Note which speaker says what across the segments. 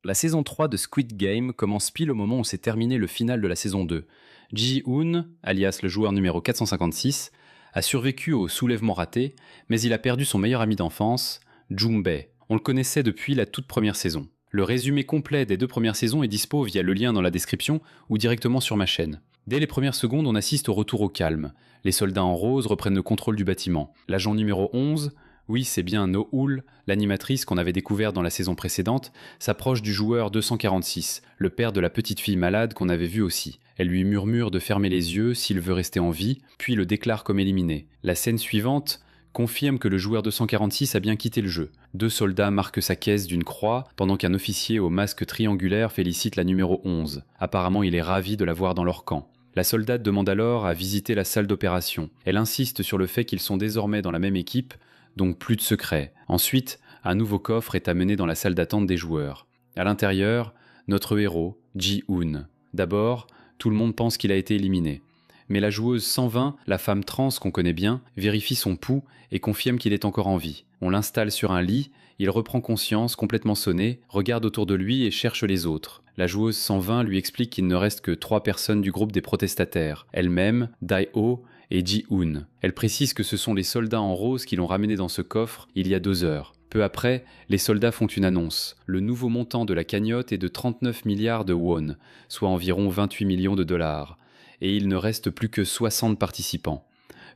Speaker 1: La saison 3 de Squid Game commence pile au moment où s'est terminé le final de la saison 2. Ji-hoon, alias le joueur numéro 456, a survécu au soulèvement raté, mais il a perdu son meilleur ami d'enfance, Jung-bae. On le connaissait depuis la toute première saison. Le résumé complet des 2 premières saisons est dispo via le lien dans la description ou directement sur ma chaîne. Dès les premières secondes, on assiste au retour au calme. Les soldats en rose reprennent le contrôle du bâtiment. L'agent numéro 11, oui c'est bien No-Hool, l'animatrice qu'on avait découvert dans la saison précédente, s'approche du joueur 246, le père de la petite fille malade qu'on avait vue aussi. Elle lui murmure de fermer les yeux s'il veut rester en vie, puis le déclare comme éliminé. La scène suivante confirme que le joueur 246 a bien quitté le jeu. 2 soldats marquent sa caisse d'une croix, pendant qu'un officier au masque triangulaire félicite la numéro 11. Apparemment, il est ravi de la voir dans leur camp. La soldate demande alors à visiter la salle d'opération. Elle insiste sur le fait qu'ils sont désormais dans la même équipe, donc plus de secrets. Ensuite, un nouveau coffre est amené dans la salle d'attente des joueurs. À l'intérieur, notre héros, Ji-hoon. D'abord, tout le monde pense qu'il a été éliminé. Mais la joueuse 120, la femme trans qu'on connaît bien, vérifie son pouls et confirme qu'il est encore en vie. On l'installe sur un lit, il reprend conscience, complètement sonné, regarde autour de lui et cherche les autres. La joueuse 120 lui explique qu'il ne reste que 3 personnes du groupe des protestataires, elle-même, Dae-ho et Ji-hoon. Elle précise que ce sont les soldats en rose qui l'ont ramené dans ce coffre il y a 2 heures. Peu après, les soldats font une annonce. Le nouveau montant de la cagnotte est de 39 milliards de won, soit environ 28 millions de dollars. Et il ne reste plus que 60 participants.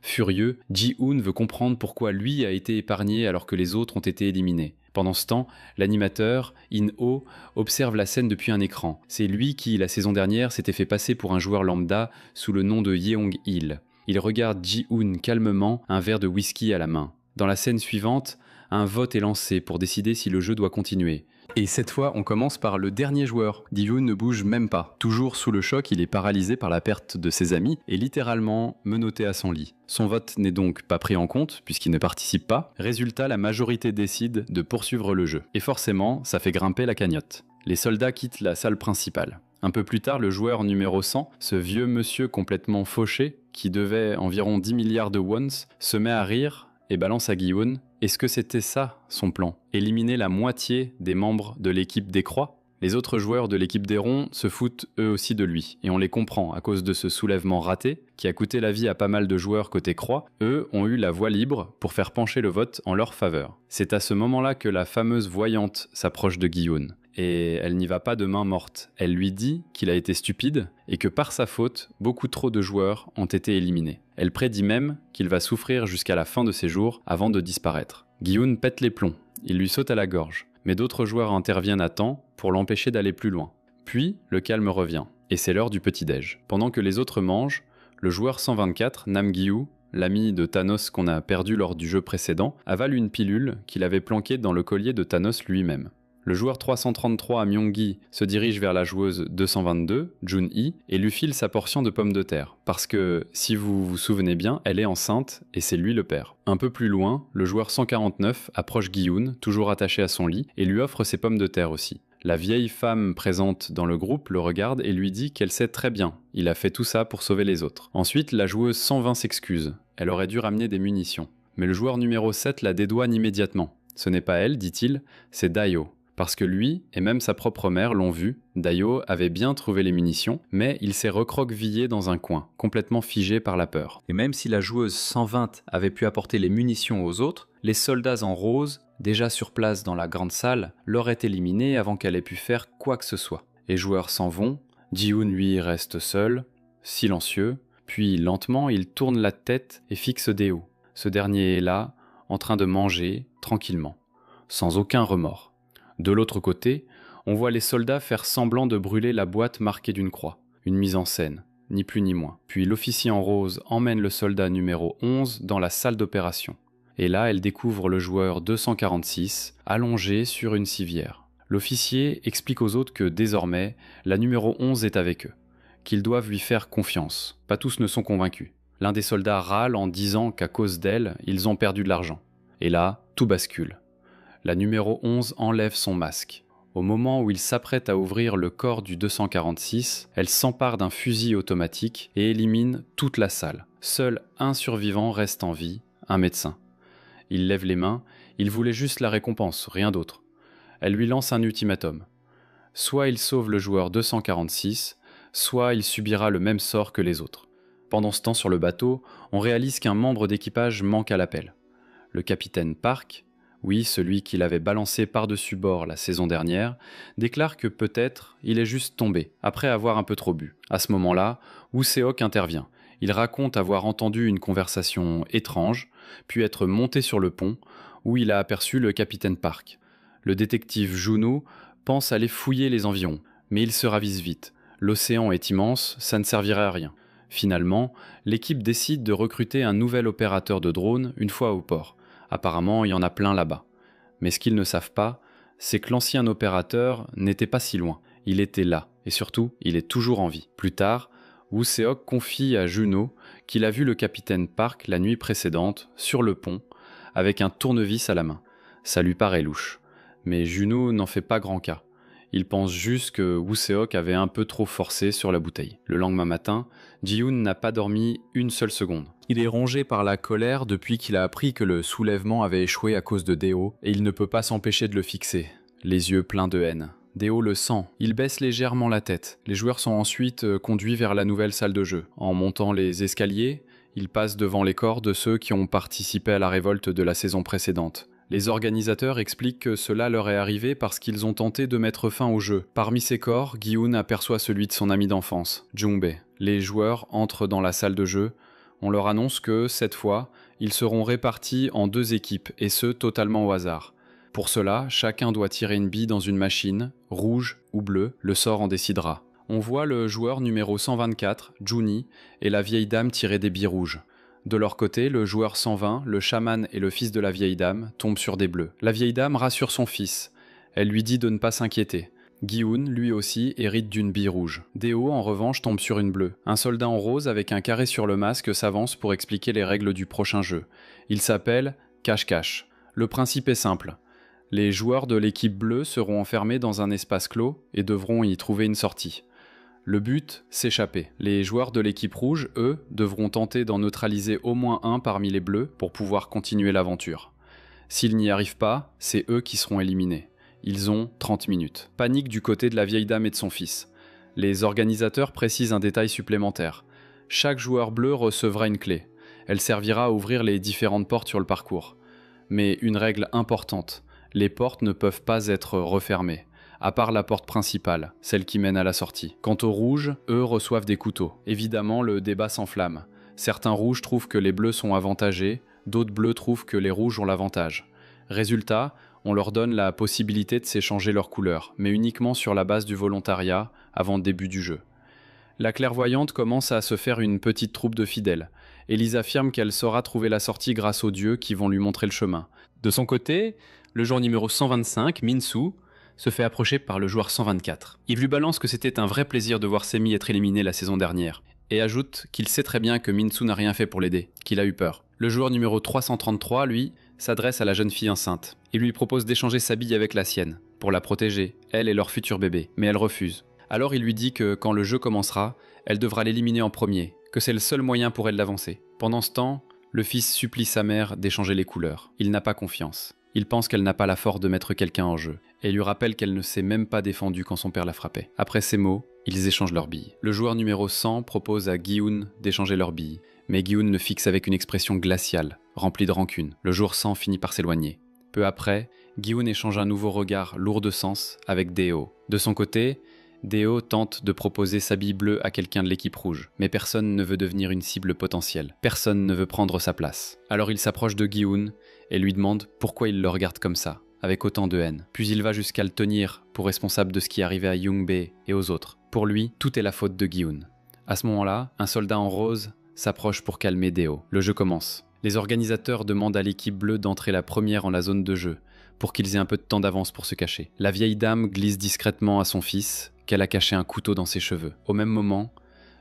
Speaker 1: Furieux, Ji-hoon veut comprendre pourquoi lui a été épargné alors que les autres ont été éliminés. Pendant ce temps, l'animateur, In-ho, observe la scène depuis un écran. C'est lui qui, la saison dernière, s'était fait passer pour un joueur lambda sous le nom de Yeong-il. Il regarde Ji-hoon calmement, un verre de whisky à la main. Dans la scène suivante, un vote est lancé pour décider si le jeu doit continuer. Et cette fois, on commence par le dernier joueur. Ji-hoon ne bouge même pas. Toujours sous le choc, il est paralysé par la perte de ses amis et littéralement menotté à son lit. Son vote n'est donc pas pris en compte puisqu'il ne participe pas. Résultat, la majorité décide de poursuivre le jeu. Et forcément, ça fait grimper la cagnotte. Les soldats quittent la salle principale. Un peu plus tard, le joueur numéro 100, ce vieux monsieur complètement fauché, qui devait environ 10 milliards de wons, se met à rire et balance à Ji-hoon. Est-ce que c'était ça, son plan? Éliminer la moitié des membres de l'équipe des Croix? Les autres joueurs de l'équipe des Ronds se foutent eux aussi de lui, et on les comprend à cause de ce soulèvement raté, qui a coûté la vie à pas mal de joueurs côté Croix. Eux ont eu la voie libre pour faire pencher le vote en leur faveur. C'est à ce moment-là que la fameuse voyante s'approche de Ji-hoon. Et elle n'y va pas de main morte. Elle lui dit qu'il a été stupide et que par sa faute, beaucoup trop de joueurs ont été éliminés. Elle prédit même qu'il va souffrir jusqu'à la fin de ses jours avant de disparaître. Ji-hoon pète les plombs, il lui saute à la gorge, mais d'autres joueurs interviennent à temps pour l'empêcher d'aller plus loin. Puis, le calme revient, et c'est l'heure du petit-déj. Pendant que les autres mangent, le joueur 124, Nam-gyu, l'ami de Thanos qu'on a perdu lors du jeu précédent, avale une pilule qu'il avait planquée dans le collier de Thanos lui-même. Le joueur 333 Myung-gi se dirige vers la joueuse 222, Jun-hee, et lui file sa portion de pommes de terre. Parce que, si vous vous souvenez bien, elle est enceinte et c'est lui le père. Un peu plus loin, le joueur 149 approche Ji-hoon, toujours attaché à son lit, et lui offre ses pommes de terre aussi. La vieille femme présente dans le groupe le regarde et lui dit qu'elle sait très bien. Il a fait tout ça pour sauver les autres. Ensuite, la joueuse 120 s'excuse. Elle aurait dû ramener des munitions. Mais le joueur numéro 7 la dédouane immédiatement. Ce n'est pas elle, dit-il, c'est Dae-ho. Parce que lui, et même sa propre mère l'ont vu, Dae-ho avait bien trouvé les munitions, mais il s'est recroquevillé dans un coin, complètement figé par la peur. Et même si la joueuse 120 avait pu apporter les munitions aux autres, les soldats en rose, déjà sur place dans la grande salle, l'auraient éliminée avant qu'elle ait pu faire quoi que ce soit. Les joueurs s'en vont, Ji-hoon lui reste seul, silencieux, puis lentement il tourne la tête et fixe Dae-ho. Ce dernier est là, en train de manger, tranquillement, sans aucun remords. De l'autre côté, on voit les soldats faire semblant de brûler la boîte marquée d'une croix. Une mise en scène, ni plus ni moins. Puis l'officier en rose emmène le soldat numéro 11 dans la salle d'opération. Et là, elle découvre le joueur 246, allongé sur une civière. L'officier explique aux autres que désormais, la numéro 11 est avec eux, qu'ils doivent lui faire confiance. Pas tous ne sont convaincus. L'un des soldats râle en disant qu'à cause d'elle, ils ont perdu de l'argent. Et là, tout bascule. La numéro 11 enlève son masque. Au moment où il s'apprête à ouvrir le corps du 246, elle s'empare d'un fusil automatique et élimine toute la salle. Seul un survivant reste en vie, un médecin. Il lève les mains, il voulait juste la récompense, rien d'autre. Elle lui lance un ultimatum. Soit il sauve le joueur 246, soit il subira le même sort que les autres. Pendant ce temps sur le bateau, on réalise qu'un membre d'équipage manque à l'appel. Le capitaine Park, oui, celui qui l'avait balancé par-dessus bord la saison dernière, déclare que peut-être il est juste tombé, après avoir un peu trop bu. À ce moment-là, Woo Se-ok intervient. Il raconte avoir entendu une conversation étrange, puis être monté sur le pont, où il a aperçu le capitaine Park. Le détective Juno pense aller fouiller les environs, mais il se ravise vite. L'océan est immense, ça ne servirait à rien. Finalement, l'équipe décide de recruter un nouvel opérateur de drone une fois au port. Apparemment, il y en a plein là-bas. Mais ce qu'ils ne savent pas, c'est que l'ancien opérateur n'était pas si loin. Il était là, et surtout, il est toujours en vie. Plus tard, Woo Se-ok confie à Juno qu'il a vu le capitaine Park la nuit précédente, sur le pont, avec un tournevis à la main. Ça lui paraît louche. Mais Juno n'en fait pas grand cas. Il pense juste que Woo Se-ok avait un peu trop forcé sur la bouteille. Le lendemain matin, Ji-hoon n'a pas dormi une seule seconde. Il est rongé par la colère depuis qu'il a appris que le soulèvement avait échoué à cause de Deo, et il ne peut pas s'empêcher de le fixer, les yeux pleins de haine. Deo le sent, il baisse légèrement la tête. Les joueurs sont ensuite conduits vers la nouvelle salle de jeu. En montant les escaliers, ils passent devant les corps de ceux qui ont participé à la révolte de la saison précédente. Les organisateurs expliquent que cela leur est arrivé parce qu'ils ont tenté de mettre fin au jeu. Parmi ces corps, Gi-hoon aperçoit celui de son ami d'enfance, Jung-bae. Les joueurs entrent dans la salle de jeu. On leur annonce que, cette fois, ils seront répartis en 2 équipes, et ce, totalement au hasard. Pour cela, chacun doit tirer une bille dans une machine, rouge ou bleue, le sort en décidera. On voit le joueur numéro 124, Juni, et la vieille dame tirer des billes rouges. De leur côté, le joueur 120, le chaman et le fils de la vieille dame tombent sur des bleus. La vieille dame rassure son fils. Elle lui dit de ne pas s'inquiéter. Gi-hoon, lui aussi, hérite d'une bille rouge. Deo, en revanche, tombe sur une bleue. Un soldat en rose avec un carré sur le masque s'avance pour expliquer les règles du prochain jeu. Il s'appelle cache-cache. Le principe est simple. Les joueurs de l'équipe bleue seront enfermés dans un espace clos et devront y trouver une sortie. Le but, s'échapper. Les joueurs de l'équipe rouge, eux, devront tenter d'en neutraliser au moins un parmi les bleus pour pouvoir continuer l'aventure. S'ils n'y arrivent pas, c'est eux qui seront éliminés. Ils ont 30 minutes. Panique du côté de la vieille dame et de son fils. Les organisateurs précisent un détail supplémentaire. Chaque joueur bleu recevra une clé. Elle servira à ouvrir les différentes portes sur le parcours. Mais une règle importante, les portes ne peuvent pas être refermées, à part la porte principale, celle qui mène à la sortie. Quant aux rouges, eux reçoivent des couteaux. Évidemment, le débat s'enflamme. Certains rouges trouvent que les bleus sont avantagés, d'autres bleus trouvent que les rouges ont l'avantage. Résultat, on leur donne la possibilité de s'échanger leurs couleurs, mais uniquement sur la base du volontariat, avant le début du jeu. La clairvoyante commence à se faire une petite troupe de fidèles. Elise affirme qu'elle saura trouver la sortie grâce aux dieux qui vont lui montrer le chemin. De son côté, le joueur numéro 125, Min-soo, se fait approcher par le joueur 124. Il lui balance que c'était un vrai plaisir de voir Semi être éliminé la saison dernière, et ajoute qu'il sait très bien que Min-soo n'a rien fait pour l'aider, qu'il a eu peur. Le joueur numéro 333, lui, s'adresse à la jeune fille enceinte. Il lui propose d'échanger sa bille avec la sienne, pour la protéger, elle et leur futur bébé, mais elle refuse. Alors il lui dit que quand le jeu commencera, elle devra l'éliminer en premier, que c'est le seul moyen pour elle d'avancer. Pendant ce temps, le fils supplie sa mère d'échanger les couleurs. Il n'a pas confiance. Il pense qu'elle n'a pas la force de mettre quelqu'un en jeu, et lui rappelle qu'elle ne s'est même pas défendue quand son père la frappait. Après ces mots, ils échangent leurs billes. Le joueur numéro 100 propose à Gi-hoon d'échanger leurs billes, mais Gi-hoon le fixe avec une expression glaciale, remplie de rancune. Le joueur 100 finit par s'éloigner. Peu après, Gi-hoon échange un nouveau regard lourd de sens avec Deo. De son côté, Deo tente de proposer sa bille bleue à quelqu'un de l'équipe rouge, mais personne ne veut devenir une cible potentielle. Personne ne veut prendre sa place. Alors il s'approche de Gi-hoon et lui demande pourquoi il le regarde comme ça, avec autant de haine. Puis il va jusqu'à le tenir pour responsable de ce qui arrivait à Jung-bae et aux autres. Pour lui, tout est la faute de Gi-hoon. À ce moment-là, un soldat en rose s'approche pour calmer Deo. Le jeu commence. Les organisateurs demandent à l'équipe bleue d'entrer la première en la zone de jeu, pour qu'ils aient un peu de temps d'avance pour se cacher. La vieille dame glisse discrètement à son fils qu'elle a caché un couteau dans ses cheveux. Au même moment,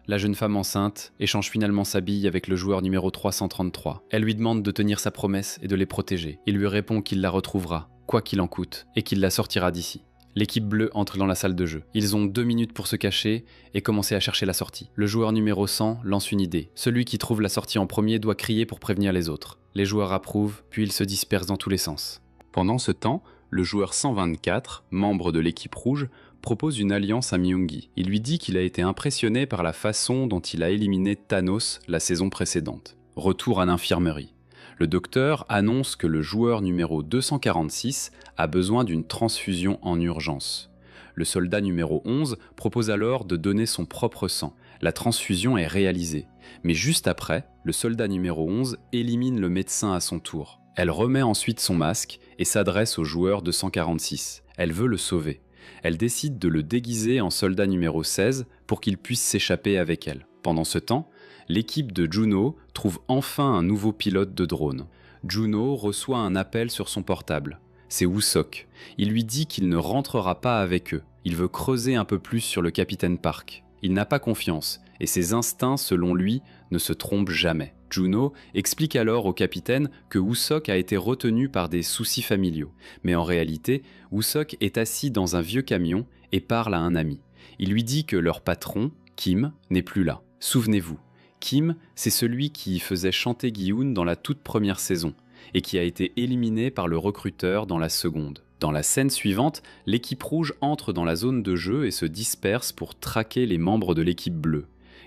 Speaker 1: la jeune femme enceinte échange finalement sa bille avec le joueur numéro 333. Elle lui demande de tenir sa promesse et de les protéger. Il lui répond qu'il la retrouvera, quoi qu'il en coûte, et qu'il la sortira d'ici. L'équipe bleue entre dans la salle de jeu. Ils ont 2 minutes pour se cacher et commencer à chercher la sortie. Le joueur numéro 100 lance une idée. Celui qui trouve la sortie en premier doit crier pour prévenir les autres. Les joueurs approuvent, puis ils se dispersent dans tous les sens. Pendant ce temps, le joueur 124, membre de l'équipe rouge, propose une alliance à Myung-gi. Il lui dit qu'il a été impressionné par la façon dont il a éliminé Thanos la saison précédente. Retour à l'infirmerie. Le docteur annonce que le joueur numéro 246 a besoin d'une transfusion en urgence. Le soldat numéro 11 propose alors de donner son propre sang. La transfusion est réalisée. Mais juste après, le soldat numéro 11 élimine le médecin à son tour. Elle remet ensuite son masque et s'adresse au joueur 246. Elle veut le sauver. Elle décide de le déguiser en soldat numéro 16 pour qu'il puisse s'échapper avec elle. Pendant ce temps, l'équipe de Juno trouve enfin un nouveau pilote de drone. Juno reçoit un appel sur son portable. C'est Woo-sok. Il lui dit qu'il ne rentrera pas avec eux. Il veut creuser un peu plus sur le capitaine Park. Il n'a pas confiance, et ses instincts, selon lui, ne se trompent jamais. Juno explique alors au capitaine que Woo-sok a été retenu par des soucis familiaux. Mais en réalité, Woo-sok est assis dans un vieux camion et parle à un ami. Il lui dit que leur patron, Kim, n'est plus là. Souvenez-vous, Kim, c'est celui qui faisait chanter Gi-hun dans la toute première saison, et qui a été éliminé par le recruteur dans la seconde. Dans la scène suivante, l'équipe rouge entre dans la zone de jeu et se disperse pour traquer les membres de l'équipe bleue.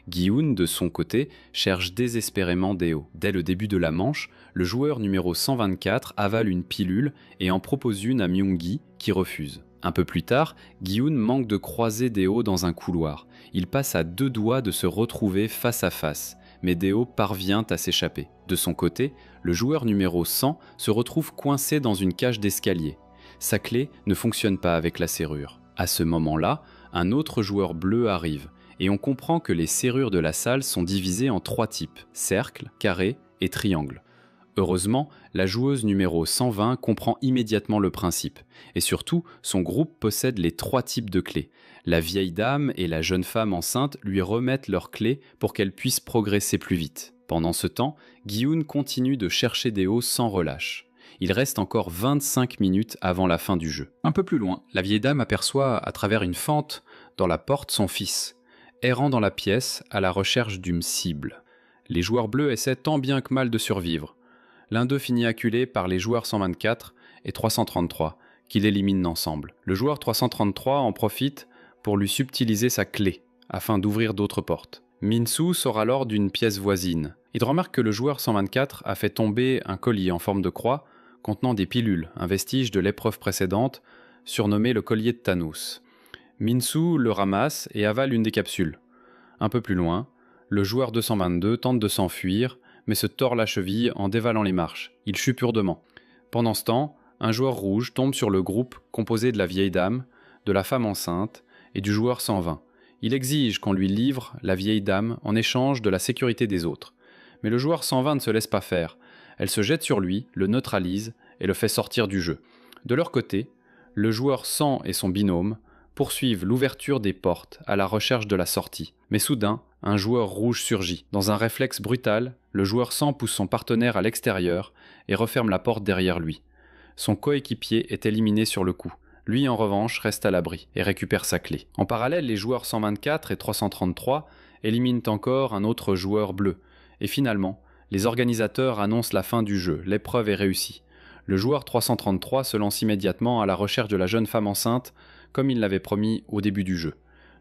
Speaker 1: Gi-hun, de son côté, cherche désespérément Deo. Dès le début de la manche, le joueur numéro 124 avale une pilule et en propose une à Myung-gi, qui refuse. Un peu plus tard, Gi-hun manque de croiser Deo dans un couloir. Il passe à 2 doigts de se retrouver face à face, mais Deo parvient à s'échapper. De son côté, le joueur numéro 100 se retrouve coincé dans une cage d'escalier. Sa clé ne fonctionne pas avec la serrure. À ce moment-là, un autre joueur bleu arrive, et on comprend que les serrures de la salle sont divisées en 3 types, cercle, carré et triangle. Heureusement, la joueuse numéro 120 comprend immédiatement le principe, et surtout, son groupe possède les 3 types de clés. La vieille dame et la jeune femme enceinte lui remettent leurs clés pour qu'elle puisse progresser plus vite. Pendant ce temps, Gi-hun continue de chercher Deo sans relâche. Il reste encore 25 minutes avant la fin du jeu. Un peu plus loin, la vieille dame aperçoit à travers une fente dans la porte son fils, errant dans la pièce à la recherche d'une cible. Les joueurs bleus essaient tant bien que mal de survivre. L'un d'eux finit acculé par les joueurs 124 et 333, qui l'éliminent ensemble. Le joueur 333 en profite pour lui subtiliser sa clé, afin d'ouvrir d'autres portes. Min-soo sort alors d'une pièce voisine. Il remarque que le joueur 124 a fait tomber un collier en forme de croix contenant des pilules, un vestige de l'épreuve précédente, surnommé le collier de Thanos. Min-soo le ramasse et avale une des capsules. Un peu plus loin, le joueur 222 tente de s'enfuir, mais se tord la cheville en dévalant les marches. Il chute lourdement. Pendant ce temps, un joueur rouge tombe sur le groupe composé de la vieille dame, de la femme enceinte et du joueur 120. Il exige qu'on lui livre la vieille dame en échange de la sécurité des autres. Mais le joueur 120 ne se laisse pas faire. Elle se jette sur lui, le neutralise et le fait sortir du jeu. De leur côté, le joueur 100 et son binôme poursuivent l'ouverture des portes à la recherche de la sortie. Mais soudain, un joueur rouge surgit. Dans un réflexe brutal, le joueur 100 pousse son partenaire à l'extérieur et referme la porte derrière lui. Son coéquipier est éliminé sur le coup. Lui, en revanche, reste à l'abri et récupère sa clé. En parallèle, les joueurs 124 et 333 éliminent encore un autre joueur bleu. Et finalement, les organisateurs annoncent la fin du jeu. L'épreuve est réussie. Le joueur 333 se lance immédiatement à la recherche de la jeune femme enceinte, comme il l'avait promis au début du jeu.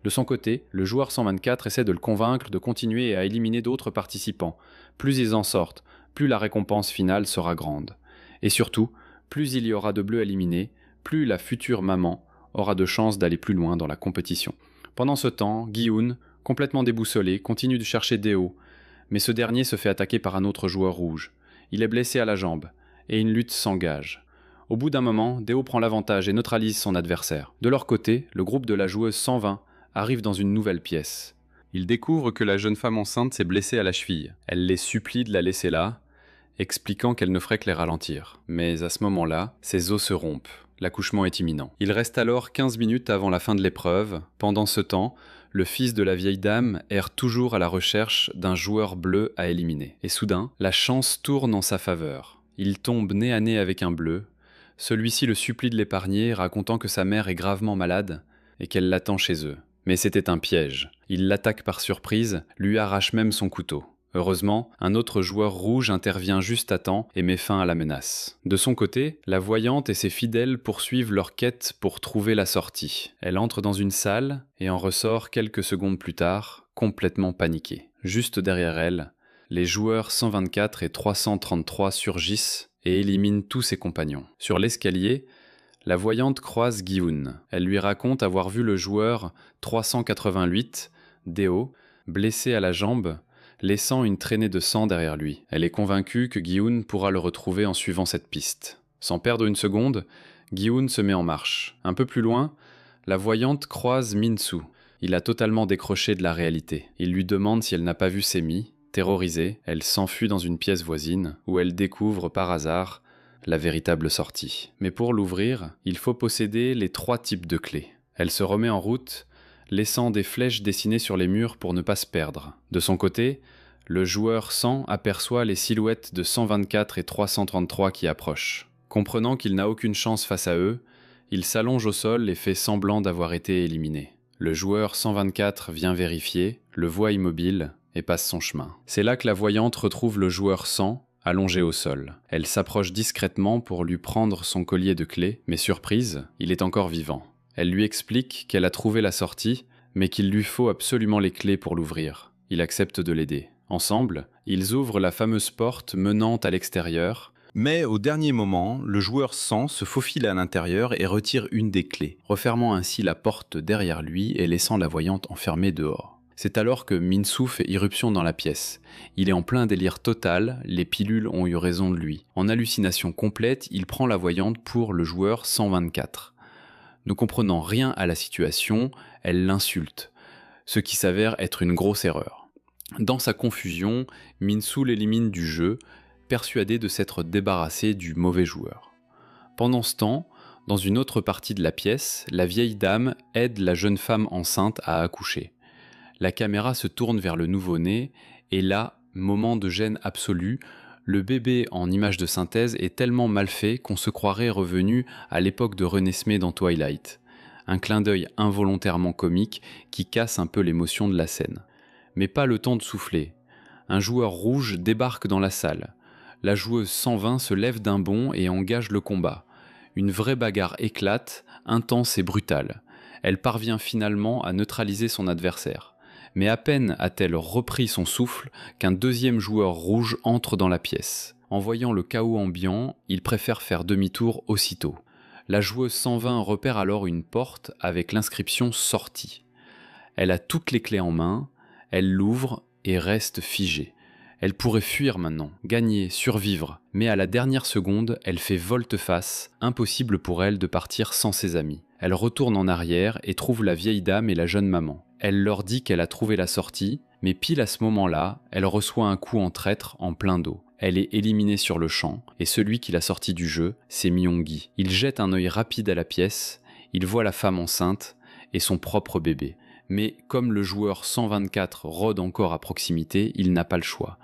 Speaker 1: De son côté, le joueur 124 essaie de le convaincre de continuer à éliminer d'autres participants. Plus ils en sortent, plus la récompense finale sera grande. Et surtout, plus il y aura de bleus éliminés, plus la future maman aura de chances d'aller plus loin dans la compétition. Pendant ce temps, Gi-hun, complètement déboussolé, continue de chercher Deo, mais ce dernier se fait attaquer par un autre joueur rouge. Il est blessé à la jambe, et une lutte s'engage. Au bout d'un moment, Deo prend l'avantage et neutralise son adversaire. De leur côté, le groupe de la joueuse 120 arrive dans une nouvelle pièce. Ils découvrent que la jeune femme enceinte s'est blessée à la cheville. Elle les supplie de la laisser là, expliquant qu'elle ne ferait que les ralentir. Mais à ce moment-là, ses os se rompent. L'accouchement est imminent. Il reste alors 15 minutes avant la fin de l'épreuve. Pendant ce temps, le fils de la vieille dame erre toujours à la recherche d'un joueur bleu à éliminer. Et soudain, la chance tourne en sa faveur. Il tombe nez à nez avec un bleu. Celui-ci le supplie de l'épargner, racontant que sa mère est gravement malade et qu'elle l'attend chez eux. Mais c'était un piège. Il l'attaque par surprise, lui arrache même son couteau. Heureusement, un autre joueur rouge intervient juste à temps et met fin à la menace. De son côté, la voyante et ses fidèles poursuivent leur quête pour trouver la sortie. Elle entre dans une salle et en ressort quelques secondes plus tard, complètement paniquée. Juste derrière elle, les joueurs 124 et 333 surgissent et éliminent tous ses compagnons. Sur l'escalier, la voyante croise Gi-hun. Elle lui raconte avoir vu le joueur 388, Deo, blessé à la jambe, laissant une traînée de sang derrière lui. Elle est convaincue que Gi-hun pourra le retrouver en suivant cette piste. Sans perdre une seconde, Gi-hun se met en marche. Un peu plus loin, la voyante croise Min-soo. Il a totalement décroché de la réalité. Il lui demande si elle n'a pas vu Semi. Terrorisée, elle s'enfuit dans une pièce voisine, où elle découvre par hasard la véritable sortie. Mais pour l'ouvrir, il faut posséder les 3 types de clés. Elle se remet en route, laissant des flèches dessinées sur les murs pour ne pas se perdre. De son côté, le joueur 100 aperçoit les silhouettes de 124 et 333 qui approchent. Comprenant qu'il n'a aucune chance face à eux, il s'allonge au sol et fait semblant d'avoir été éliminé. Le joueur 124 vient vérifier, le voit immobile et passe son chemin. C'est là que la voyante retrouve le joueur 100, allongé au sol. Elle s'approche discrètement pour lui prendre son collier de clés, mais surprise, il est encore vivant. Elle lui explique qu'elle a trouvé la sortie, mais qu'il lui faut absolument les clés pour l'ouvrir. Il accepte de l'aider. Ensemble, ils ouvrent la fameuse porte menant à l'extérieur.
Speaker 2: Mais au dernier moment, le joueur 100 se faufile à l'intérieur et retire une des clés, refermant ainsi la porte derrière lui et laissant la voyante enfermée dehors. C'est alors que Min-soo fait irruption dans la pièce. Il est en plein délire total, les pilules ont eu raison de lui. En hallucination complète, il prend la voyante pour le joueur 124. Ne comprenant rien à la situation, elle l'insulte, ce qui s'avère être une grosse erreur. Dans sa confusion, Min-soo l'élimine du jeu, persuadé de s'être débarrassé du mauvais joueur. Pendant ce temps, dans une autre partie de la pièce, la vieille dame aide la jeune femme enceinte à accoucher. La caméra se tourne vers le nouveau-né, et là, moment de gêne absolue, le bébé en image de synthèse est tellement mal fait qu'on se croirait revenu à l'époque de Renesmee dans Twilight. Un clin d'œil involontairement comique qui casse un peu l'émotion de la scène. Mais pas le temps de souffler. Un joueur rouge débarque dans la salle. La joueuse 120 se lève d'un bond et engage le combat. Une vraie bagarre éclate, intense et brutale. Elle parvient finalement à neutraliser son adversaire. Mais à peine a-t-elle repris son souffle qu'un deuxième joueur rouge entre dans la pièce. En voyant le chaos ambiant, il préfère faire demi-tour aussitôt. La joueuse 120 repère alors une porte avec l'inscription « Sortie ». Elle a toutes les clés en main, elle l'ouvre et reste figée. Elle pourrait fuir maintenant, gagner, survivre, mais à la dernière seconde, elle fait volte-face, impossible pour elle de partir sans ses amis. Elle retourne en arrière et trouve la vieille dame et la jeune maman. Elle leur dit qu'elle a trouvé la sortie, mais pile à ce moment-là, elle reçoit un coup en traître en plein dos. Elle est éliminée sur le champ, et celui qui l'a sortie du jeu, c'est Myung-gi. Il jette un œil rapide à la pièce, il voit la femme enceinte et son propre bébé. Mais comme le joueur 124 rôde encore à proximité, il n'a pas le choix.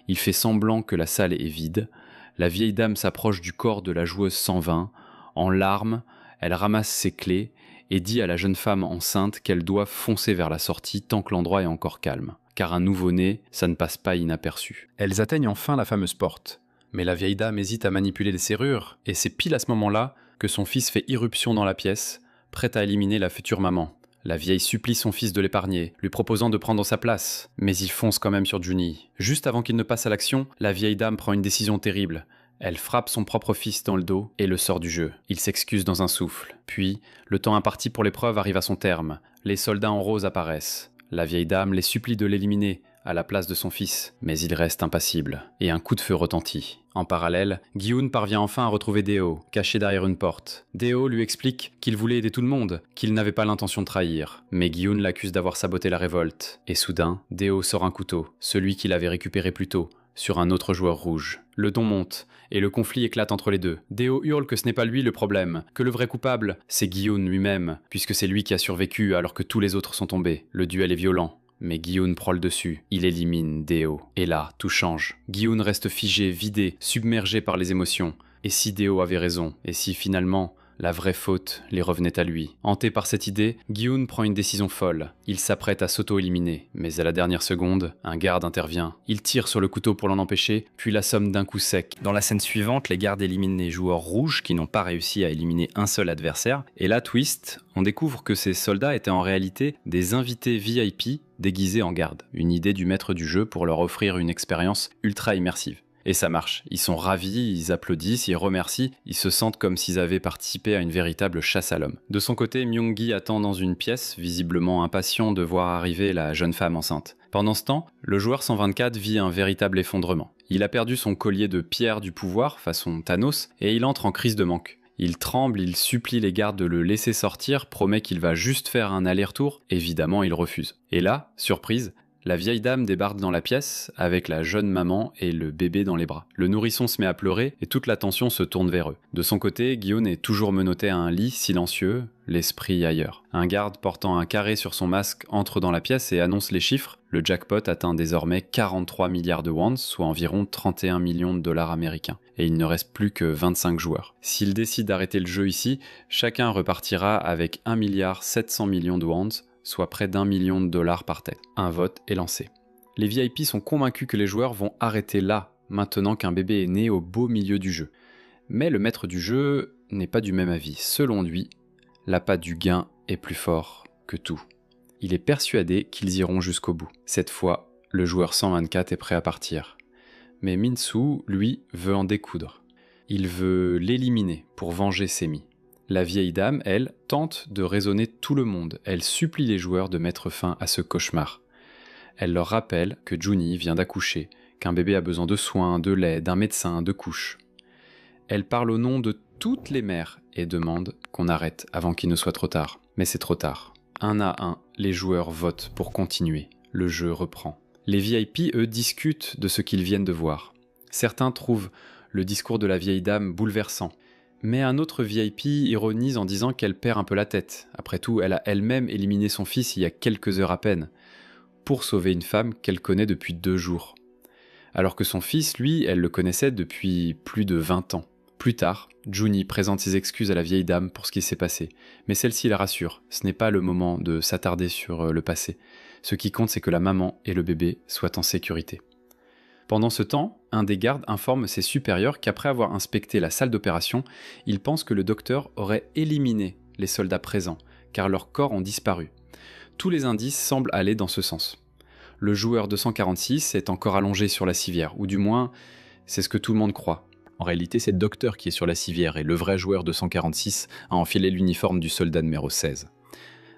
Speaker 2: Il fait semblant que la salle est vide. La vieille dame s'approche du corps de la joueuse 120. En larmes, elle ramasse ses clés et dit à la jeune femme enceinte qu'elle doit foncer vers la sortie tant que l'endroit est encore calme. Car un nouveau-né, ça ne passe pas inaperçu.
Speaker 3: Elles atteignent enfin la fameuse porte. Mais la vieille dame hésite à manipuler les serrures, et c'est pile à ce moment-là que son fils fait irruption dans la pièce, prêt à éliminer la future maman. La vieille supplie son fils de l'épargner, lui proposant de prendre sa place, mais il fonce quand même sur Juni. Juste avant qu'il ne passe à l'action, la vieille dame prend une décision terrible. Elle frappe son propre fils dans le dos et le sort du jeu. Il s'excuse dans un souffle. Puis, le temps imparti pour l'épreuve arrive à son terme. Les soldats en rose apparaissent. La vieille dame les supplie de l'éliminer, à la place de son fils, mais il reste impassible, et un coup de feu retentit. En parallèle, Gi-hun parvient enfin à retrouver Deo, caché derrière une porte. Deo lui explique qu'il voulait aider tout le monde, qu'il n'avait pas l'intention de trahir, mais Gi-hun l'accuse d'avoir saboté la révolte. Et soudain, Deo sort un couteau, celui qu'il avait récupéré plus tôt, sur un autre joueur rouge. Le ton monte, et le conflit éclate entre les deux. Deo hurle que ce n'est pas lui le problème, que le vrai coupable, c'est Gi-hun lui-même, puisque c'est lui qui a survécu alors que tous les autres sont tombés. Le duel est violent. Mais Gi-hun prend le dessus, il élimine Deo. Et là, tout change. Gi-hun reste figé, vidé, submergé par les émotions. Et si Deo avait raison? Et si finalement, La vraie faute les revenait à lui. Hanté par cette idée, Gi-hun prend une décision folle. Il s'apprête à s'auto-éliminer, mais à la dernière seconde, un garde intervient. Il tire sur le couteau pour l'en empêcher, puis l'assomme d'un coup sec.
Speaker 1: Dans la scène suivante, les gardes éliminent les joueurs rouges qui n'ont pas réussi à éliminer un seul adversaire. Et là, twist, on découvre que ces soldats étaient en réalité des invités VIP déguisés en gardes. Une idée du maître du jeu pour leur offrir une expérience ultra immersive. Et ça marche. Ils sont ravis, ils applaudissent, ils remercient, ils se sentent comme s'ils avaient participé à une véritable chasse à l'homme. De son côté, Myung-gi attend dans une pièce, visiblement impatient de voir arriver la jeune femme enceinte. Pendant ce temps, le joueur 124 vit un véritable effondrement. Il a perdu son collier de pierre du pouvoir, façon Thanos, et il entre en crise de manque. Il tremble, il supplie les gardes de le laisser sortir, promet qu'il va juste faire un aller-retour, évidemment il refuse. Et là, surprise, la vieille dame débarque dans la pièce avec la jeune maman et le bébé dans les bras. Le nourrisson se met à pleurer et toute l'attention se tourne vers eux. De son côté, Gi-hun est toujours menotté à un lit silencieux, l'esprit ailleurs. Un garde portant un carré sur son masque entre dans la pièce et annonce les chiffres. Le jackpot atteint désormais 43 milliards de wons, soit environ 31 millions de dollars américains. Et il ne reste plus que 25 joueurs. S'il décide d'arrêter le jeu ici, chacun repartira avec 1,7 milliard de wons, soit près d'1 million de dollars par tête. Un vote est lancé. Les VIP sont convaincus que les joueurs vont arrêter là, maintenant qu'un bébé est né au beau milieu du jeu. Mais le maître du jeu n'est pas du même avis. Selon lui, l'appât du gain est plus fort que tout. Il est persuadé qu'ils iront jusqu'au bout. Cette fois, le joueur 124 est prêt à partir. Mais Min-soo, lui, veut en découdre. Il veut l'éliminer pour venger Semi. La vieille dame, elle, tente de raisonner tout le monde. Elle supplie les joueurs de mettre fin à ce cauchemar. Elle leur rappelle que Juni vient d'accoucher, qu'un bébé a besoin de soins, de lait, d'un médecin, de couches. Elle parle au nom de toutes les mères et demande qu'on arrête avant qu'il ne soit trop tard. Mais c'est trop tard. Un à un, les joueurs votent pour continuer. Le jeu reprend. Les VIP, eux, discutent de ce qu'ils viennent de voir. Certains trouvent le discours de la vieille dame bouleversant. Mais un autre VIP ironise en disant qu'elle perd un peu la tête. Après tout, elle a elle-même éliminé son fils il y a quelques heures à peine, pour sauver une femme qu'elle connaît depuis 2 jours. Alors que son fils, lui, elle le connaissait depuis plus de 20 ans. Plus tard, Juni présente ses excuses à la vieille dame pour ce qui s'est passé. Mais celle-ci la rassure, ce n'est pas le moment de s'attarder sur le passé. Ce qui compte, c'est que la maman et le bébé soient en sécurité. Pendant ce temps, un des gardes informe ses supérieurs qu'après avoir inspecté la salle d'opération, ils pensent que le docteur aurait éliminé les soldats présents, car leurs corps ont disparu. Tous les indices semblent aller dans ce sens. Le joueur 246 est encore allongé sur la civière, ou du moins, c'est ce que tout le monde croit.
Speaker 2: En réalité, c'est le docteur qui est sur la civière, et le vrai joueur 246 a enfilé l'uniforme du soldat numéro 16.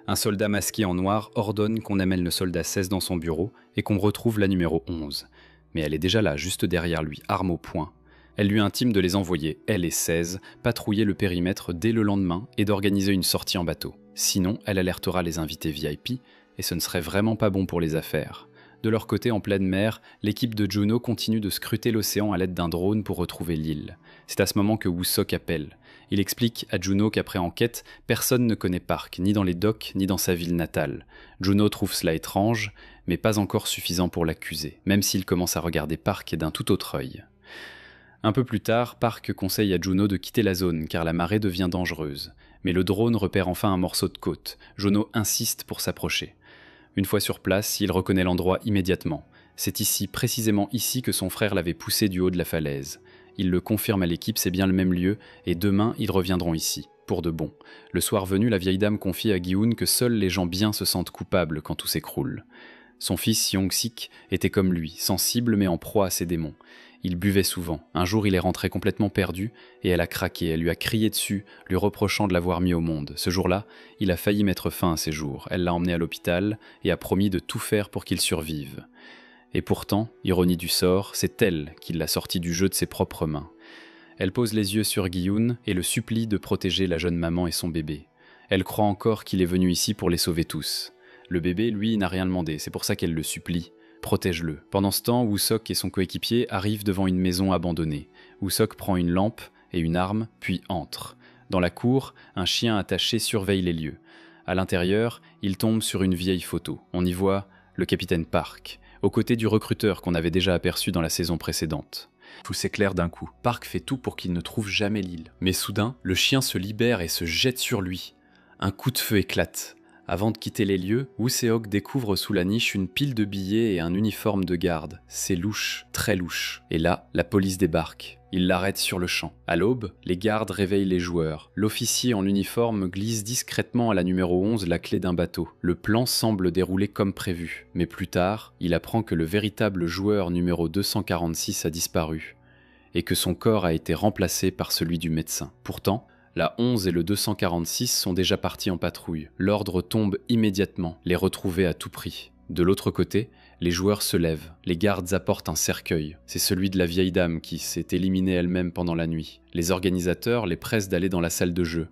Speaker 1: Un soldat masqué en noir ordonne qu'on amène le soldat 16 dans son bureau et qu'on retrouve la numéro 11. Mais elle est déjà là, juste derrière lui, arme au poing. Elle lui intime de les envoyer, elle et 16, patrouiller le périmètre dès le lendemain et d'organiser une sortie en bateau. Sinon, elle alertera les invités VIP, et ce ne serait vraiment pas bon pour les affaires. De leur côté, en pleine mer, l'équipe de Juno continue de scruter l'océan à l'aide d'un drone pour retrouver l'île. C'est à ce moment que Woo-seok appelle. Il explique à Juno qu'après enquête, personne ne connaît Park, ni dans les docks, ni dans sa ville natale. Juno trouve cela étrange, mais pas encore suffisant pour l'accuser, même s'il commence à regarder Park d'un tout autre œil. Un peu plus tard, Park conseille à Juno de quitter la zone, car la marée devient dangereuse. Mais le drone repère enfin un morceau de côte. Juno insiste pour s'approcher. Une fois sur place, il reconnaît l'endroit immédiatement. C'est ici, précisément ici, que son frère l'avait poussé du haut de la falaise. Il le confirme à l'équipe, c'est bien le même lieu, et demain, ils reviendront ici, pour de bon. Le soir venu, la vieille dame confie à Gi-hun que seuls les gens bien se sentent coupables quand tout s'écroule. Son fils Yong-sik était comme lui, sensible mais en proie à ses démons. Il buvait souvent. Un jour, il est rentré complètement perdu, et elle a craqué, elle lui a crié dessus, lui reprochant de l'avoir mis au monde. Ce jour-là, il a failli mettre fin à ses jours. Elle l'a emmené à l'hôpital, et a promis de tout faire pour qu'il survive. Et pourtant, ironie du sort, c'est elle qui l'a sorti du jeu de ses propres mains. Elle pose les yeux sur Gi-hun et le supplie de protéger la jeune maman et son bébé. Elle croit encore qu'il est venu ici pour les sauver tous. Le bébé, lui, n'a rien demandé, c'est pour ça qu'elle le supplie. Protège-le. Pendant ce temps, Woo-seok et son coéquipier arrivent devant une maison abandonnée. Woo-seok prend une lampe et une arme, puis entre. Dans la cour, un chien attaché surveille les lieux. À l'intérieur, il tombe sur une vieille photo. On y voit le capitaine Park, aux côtés du recruteur qu'on avait déjà aperçu dans la saison précédente.
Speaker 2: Tout s'éclaire d'un coup. Park fait tout pour qu'il ne trouve jamais l'île.
Speaker 3: Mais soudain, le chien se libère et se jette sur lui. Un coup de feu éclate. Avant de quitter les lieux, Woo Se-ok découvre sous la niche une pile de billets et un uniforme de garde. C'est louche, très louche. Et là, la police débarque. Il l'arrête sur le champ. À l'aube, les gardes réveillent les joueurs. L'officier en uniforme glisse discrètement à la numéro 11 la clé d'un bateau. Le plan semble dérouler comme prévu. Mais plus tard, il apprend que le véritable joueur numéro 246 a disparu et que son corps a été remplacé par celui du médecin. Pourtant, la 11 et le 246 sont déjà partis en patrouille. L'ordre tombe immédiatement, les retrouver à tout prix. De l'autre côté, les joueurs se lèvent. Les gardes apportent un cercueil. C'est celui de la vieille dame qui s'est éliminée elle-même pendant la nuit. Les organisateurs les pressent d'aller dans la salle de jeu.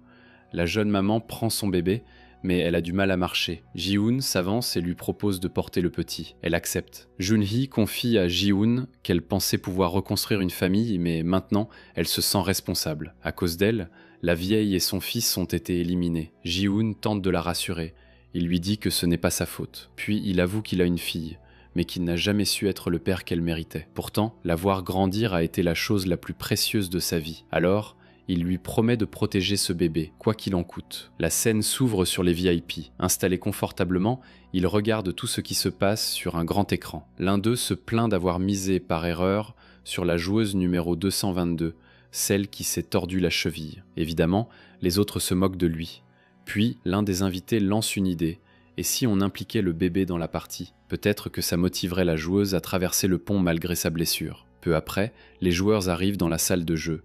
Speaker 3: La jeune maman prend son bébé, mais elle a du mal à marcher. Ji-hoon s'avance et lui propose de porter le petit. Elle accepte. Jun-hee confie à Ji-hoon qu'elle pensait pouvoir reconstruire une famille, mais maintenant, elle se sent responsable. À cause d'elle, la vieille et son fils ont été éliminés. Ji-hoon tente de la rassurer. Il lui dit que ce n'est pas sa faute. Puis il avoue qu'il a une fille, mais qu'il n'a jamais su être le père qu'elle méritait. Pourtant, la voir grandir a été la chose la plus précieuse de sa vie. Alors, il lui promet de protéger ce bébé, quoi qu'il en coûte. La scène s'ouvre sur les VIP. Installés confortablement, ils regardent tout ce qui se passe sur un grand écran. L'un d'eux se plaint d'avoir misé par erreur sur la joueuse numéro 222, celle qui s'est tordu la cheville. Évidemment, les autres se moquent de lui. Puis, l'un des invités lance une idée. Et si on impliquait le bébé dans la partie? Peut-être que ça motiverait la joueuse à traverser le pont malgré sa blessure. Peu après, les joueurs arrivent dans la salle de jeu.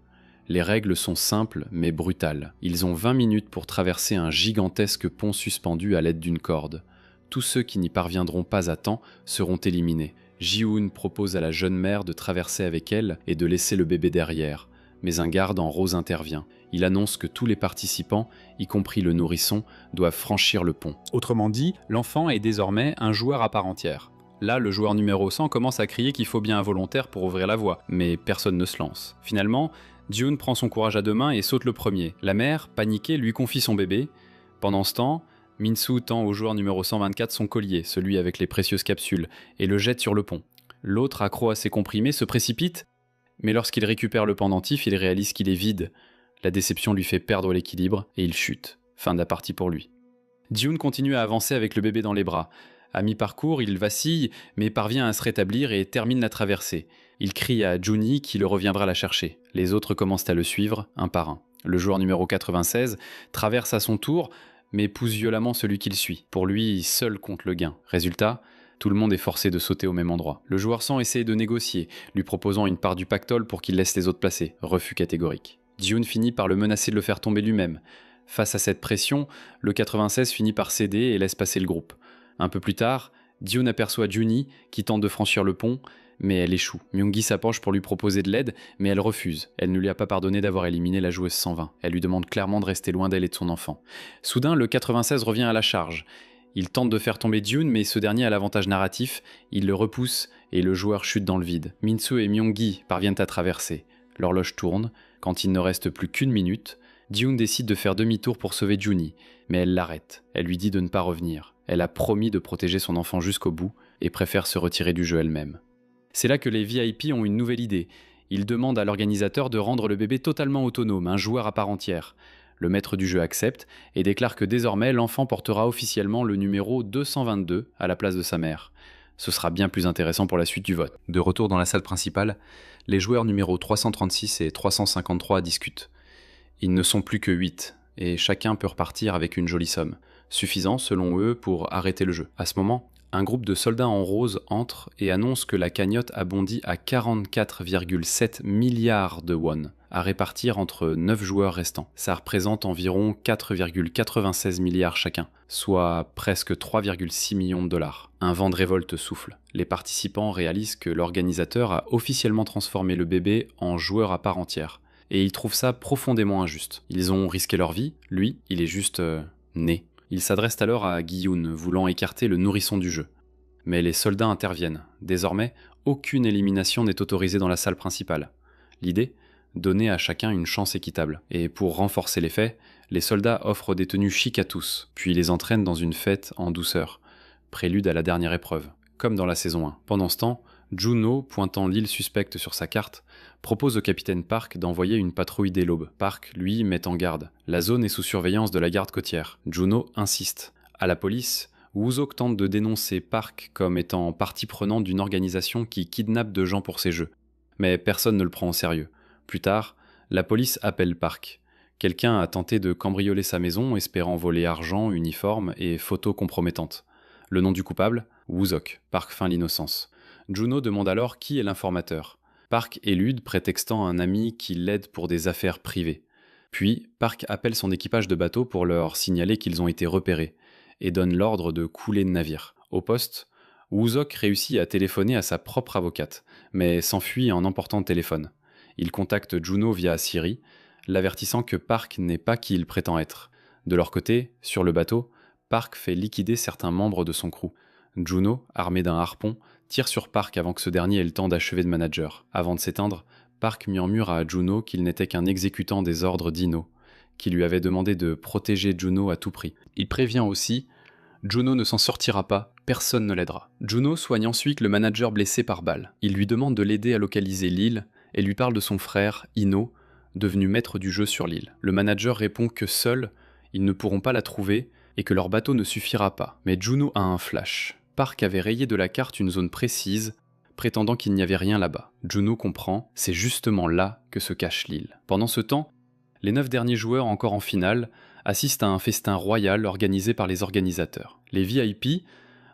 Speaker 3: Les règles sont simples mais brutales. Ils ont 20 minutes pour traverser un gigantesque pont suspendu à l'aide d'une corde. Tous ceux qui n'y parviendront pas à temps seront éliminés. Ji-hoon propose à la jeune mère de traverser avec elle et de laisser le bébé derrière. Mais un garde en rose intervient. Il annonce que tous les participants, y compris le nourrisson, doivent franchir le pont.
Speaker 1: Autrement dit, l'enfant est désormais un joueur à part entière. Là, le joueur numéro 100 commence à crier qu'il faut bien un volontaire pour ouvrir la voie, mais personne ne se lance. Finalement, Ji-hoon prend son courage à deux mains et saute le premier. La mère, paniquée, lui confie son bébé. Pendant ce temps, Min-soo tend au joueur numéro 124 son collier, celui avec les précieuses capsules, et le jette sur le pont. L'autre, accro à ses comprimés, se précipite, mais lorsqu'il récupère le pendentif, il réalise qu'il est vide. La déception lui fait perdre l'équilibre et il chute. Fin de la partie pour lui. Ji-hoon continue à avancer avec le bébé dans les bras. À mi-parcours, il vacille, mais parvient à se rétablir et termine la traversée. Il crie à Jun-hee qui le reviendra la chercher. Les autres commencent à le suivre, un par un. Le joueur numéro 96 traverse à son tour, mais pousse violemment celui qu'il suit. Pour lui, seul compte le gain. Résultat, tout le monde est forcé de sauter au même endroit. Le joueur 100 essaie de négocier, lui proposant une part du pactole pour qu'il laisse les autres passer. Refus catégorique. Ji-hoon finit par le menacer de le faire tomber lui-même. Face à cette pression, le 96 finit par céder et laisse passer le groupe. Un peu plus tard, Ji-hoon aperçoit Jun-hee qui tente de franchir le pont, mais elle échoue. Myung-gi s'approche pour lui proposer de l'aide, mais elle refuse. Elle ne lui a pas pardonné d'avoir éliminé la joueuse 120. Elle lui demande clairement de rester loin d'elle et de son enfant. Soudain, le 96 revient à la charge. Il tente de faire tomber Ji-hoon, mais ce dernier a l'avantage narratif. Il le repousse et le joueur chute dans le vide. Min-soo et Myung-gi parviennent à traverser. L'horloge tourne. Quand il ne reste plus qu'une minute, Ji-hoon décide de faire demi-tour pour sauver Jun-hee, mais elle l'arrête. Elle lui dit de ne pas revenir. Elle a promis de protéger son enfant jusqu'au bout et préfère se retirer du jeu elle-même. C'est là que les VIP ont une nouvelle idée. Ils demandent à l'organisateur de rendre le bébé totalement autonome, un joueur à part entière. Le maître du jeu accepte et déclare que désormais l'enfant portera officiellement le numéro 222 à la place de sa mère. Ce sera bien plus intéressant pour la suite du vote. De retour dans la salle principale, les joueurs numéros 336 et 353 discutent. Ils ne sont plus que 8, et chacun peut repartir avec une jolie somme, suffisant selon eux pour arrêter le jeu. À ce moment, un groupe de soldats en rose entre et annonce que la cagnotte a bondi à 44,7 milliards de won, à répartir entre 9 joueurs restants. Ça représente environ 4,96 milliards chacun, soit presque 3,6 millions de dollars. Un vent de révolte souffle. Les participants réalisent que l'organisateur a officiellement transformé le bébé en joueur à part entière. Et ils trouvent ça profondément injuste. Ils ont risqué leur vie, lui, il est juste né. Il s'adresse alors à Gi-hoon, voulant écarter le nourrisson du jeu. Mais les soldats interviennent. Désormais, aucune élimination n'est autorisée dans la salle principale. L'idée ? Donner à chacun une chance équitable. Et pour renforcer l'effet, les soldats offrent des tenues chic à tous, puis les entraînent dans une fête en douceur, prélude à la dernière épreuve, comme dans la saison 1. Pendant ce temps, Juno, pointant l'île suspecte sur sa carte,
Speaker 3: propose au capitaine Park d'envoyer une patrouille dès l'aube. Park, lui, met en garde. La zone est sous surveillance de la garde côtière. Juno insiste. À la police, Woozook tente de dénoncer Park comme étant partie prenante d'une organisation qui kidnappe de gens pour ses jeux. Mais personne ne le prend au sérieux. Plus tard, la police appelle Park. Quelqu'un a tenté de cambrioler sa maison, espérant voler argent, uniforme et photos compromettantes. Le nom du coupable ? Woozook. Park feint l'innocence. Juno demande alors qui est l'informateur. Park élude, prétextant un ami qui l'aide pour des affaires privées. Puis, Park appelle son équipage de bateau pour leur signaler qu'ils ont été repérés, et donne l'ordre de couler le navire. Au poste, Woozook réussit à téléphoner à sa propre avocate, mais s'enfuit en emportant le téléphone. Il contacte Juno via Siri, l'avertissant que Park n'est pas qui il prétend être. De leur côté, sur le bateau, Park fait liquider certains membres de son crew. Juno, armé d'un harpon, tire sur Park avant que ce dernier ait le temps d'achever de manager. Avant de s'éteindre, Park murmure à Juno qu'il n'était qu'un exécutant des ordres d'Ino, qui lui avait demandé de protéger Juno à tout prix. Il prévient aussi « Juno ne s'en sortira pas, personne ne l'aidera ». Juno soigne ensuite le manager blessé par balle. Il lui demande de l'aider à localiser l'île et lui parle de son frère, Ino, devenu maître du jeu sur l'île. Le manager répond que seuls, ils ne pourront pas la trouver et que leur bateau ne suffira pas. Mais Juno a un flash. Park avait rayé de la carte une zone précise, prétendant qu'il n'y avait rien là-bas. Juno comprend, c'est justement là que se cache l'île. Pendant ce temps, les 9 derniers joueurs encore en finale assistent à un festin royal organisé par les organisateurs. Les VIP,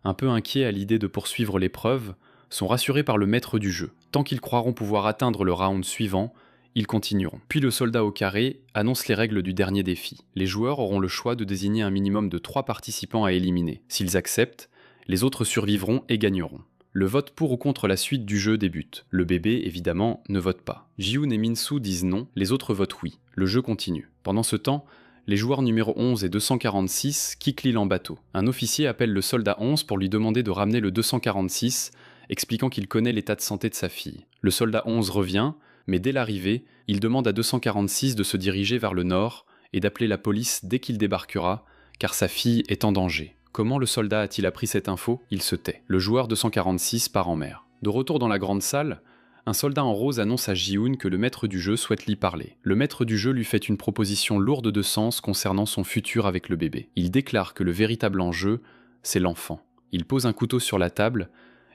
Speaker 3: un peu inquiets à l'idée de poursuivre l'épreuve, sont rassurés par le maître du jeu. Tant qu'ils croiront pouvoir atteindre le round suivant, ils continueront. Puis le soldat au carré annonce les règles du dernier défi. Les joueurs auront le choix de désigner un minimum de 3 participants à éliminer. S'ils acceptent, les autres survivront et gagneront. Le vote pour ou contre la suite du jeu débute. Le bébé, évidemment, ne vote pas. Ji-Hoon et Min-Soo disent non, les autres votent oui. Le jeu continue. Pendant ce temps, les joueurs numéro 11 et 246 quittent l'île en bateau. Un officier appelle le soldat 11 pour lui demander de ramener le 246, expliquant qu'il connaît l'état de santé de sa fille. Le soldat 11 revient, mais dès l'arrivée, il demande à 246 de se diriger vers le nord et d'appeler la police dès qu'il débarquera, car sa fille est en danger. Comment le soldat a-t-il appris cette info ? Il se tait. Le joueur 246 part en mer. De retour dans la grande salle, un soldat en rose annonce à Ji-Hoon que le maître du jeu souhaite l'y parler. Le maître du jeu lui fait une proposition lourde de sens concernant son futur avec le bébé. Il déclare que le véritable enjeu, c'est l'enfant. Il pose un couteau sur la table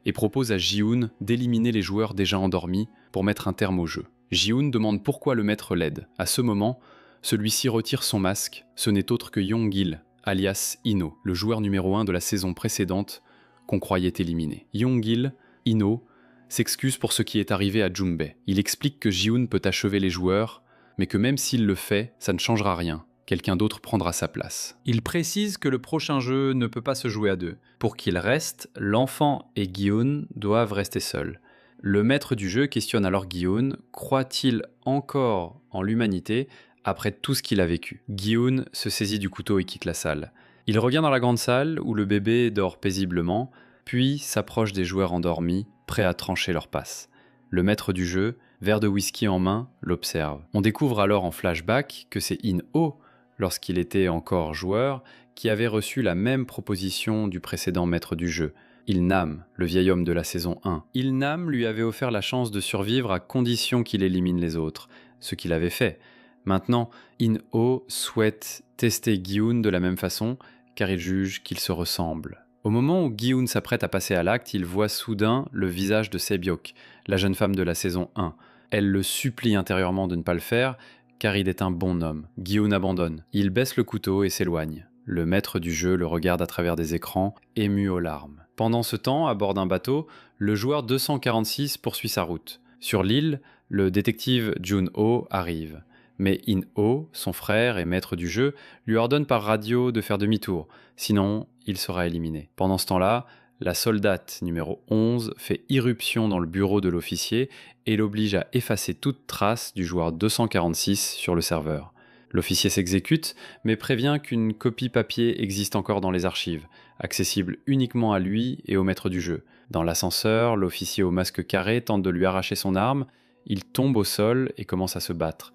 Speaker 3: et propose à Ji-Hoon d'éliminer les joueurs déjà endormis pour mettre un terme au jeu. Ji-Hoon demande pourquoi le maître l'aide. À ce moment, celui-ci retire son masque, ce n'est autre que Yong-il, alias Ino, le joueur numéro 1 de la saison précédente qu'on croyait éliminé. Yong-il, Ino, s'excuse pour ce qui est arrivé à Jung-bae. Il explique que Ji-Hoon peut achever les joueurs, mais que même s'il le fait, ça ne changera rien. Quelqu'un d'autre prendra sa place. Il précise que le prochain jeu ne peut pas se jouer à deux. Pour qu'il reste, l'enfant et Gi-Hoon doivent rester seuls. Le maître du jeu questionne alors Gi-Hoon, croit-il encore en l'humanité après tout ce qu'il a vécu? Gi-Hoon se saisit du couteau et quitte la salle. Il revient dans la grande salle où le bébé dort paisiblement, puis s'approche des joueurs endormis, prêts à trancher leur passe. Le maître du jeu, verre de whisky en main, l'observe. On découvre alors en flashback que c'est In-Oh, lorsqu'il était encore joueur, qui avait reçu la même proposition du précédent maître du jeu. Il-Nam, le vieil homme de la saison 1. Il-Nam lui avait offert la chance de survivre à condition qu'il élimine les autres, ce qu'il avait fait. Maintenant, In-Oh souhaite tester Gi-Hoon de la même façon, car il juge qu'ils se ressemblent. Au moment où Gi-Hoon s'apprête à passer à l'acte, il voit soudain le visage de Sebyok, la jeune femme de la saison 1. Elle le supplie intérieurement de ne pas le faire, car il est un bon homme. Gi-Hoon abandonne. Il baisse le couteau et s'éloigne. Le maître du jeu le regarde à travers des écrans, ému aux larmes. Pendant ce temps, à bord d'un bateau, le joueur 246 poursuit sa route. Sur l'île, le détective Jun-Ho arrive. Mais In-Oh, son frère et maître du jeu, lui ordonne par radio de faire demi-tour, sinon il sera éliminé. Pendant ce temps-là, la soldate numéro 11 fait irruption dans le bureau de l'officier et l'oblige à effacer toute trace du joueur 246 sur le serveur. L'officier s'exécute, mais prévient qu'une copie papier existe encore dans les archives, accessible uniquement à lui et au maître du jeu. Dans l'ascenseur, l'officier au masque carré tente de lui arracher son arme, il tombe au sol et commence à se battre.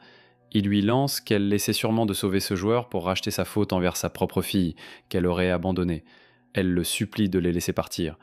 Speaker 3: Il lui lance qu'elle essaie sûrement de sauver ce joueur pour racheter sa faute envers sa propre fille, qu'elle aurait abandonnée. Elle le supplie de les laisser partir.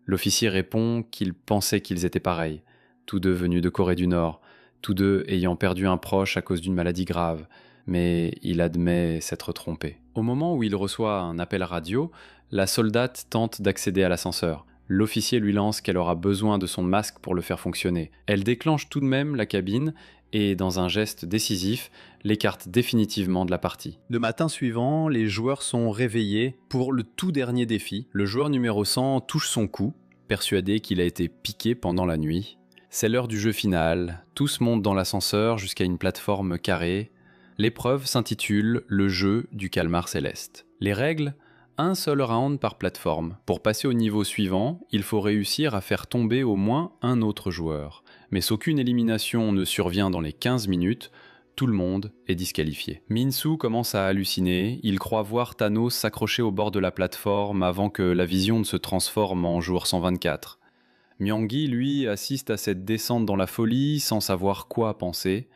Speaker 3: L'officier répond qu'il pensait qu'ils étaient pareils, tous deux venus de Corée du Nord, tous deux ayant perdu un proche à cause d'une maladie grave, mais il admet s'être trompé. Au moment où il reçoit un appel radio, la soldate tente d'accéder à l'ascenseur. L'officier lui lance qu'elle aura besoin de son masque pour le faire fonctionner. Elle déclenche tout de même la cabine et, dans un geste décisif, l'écarte définitivement de la partie. Le matin suivant, les joueurs sont réveillés pour le tout dernier défi. Le joueur numéro 100 touche son cou, persuadé qu'il a été piqué pendant la nuit. C'est l'heure du jeu final. Tous montent dans l'ascenseur jusqu'à une plateforme carrée. L'épreuve s'intitule « Le jeu du calmar céleste ». Les règles ? Un seul round par plateforme. Pour passer au niveau suivant, il faut réussir à faire tomber au moins un autre joueur. Mais si aucune élimination ne survient dans les 15 minutes, tout le monde est disqualifié. Minsu commence à halluciner, il croit voir Thanos s'accrocher au bord de la plateforme avant que la vision ne se transforme en jour 124. Myonggi, lui, assiste à cette descente dans la folie sans savoir quoi penser.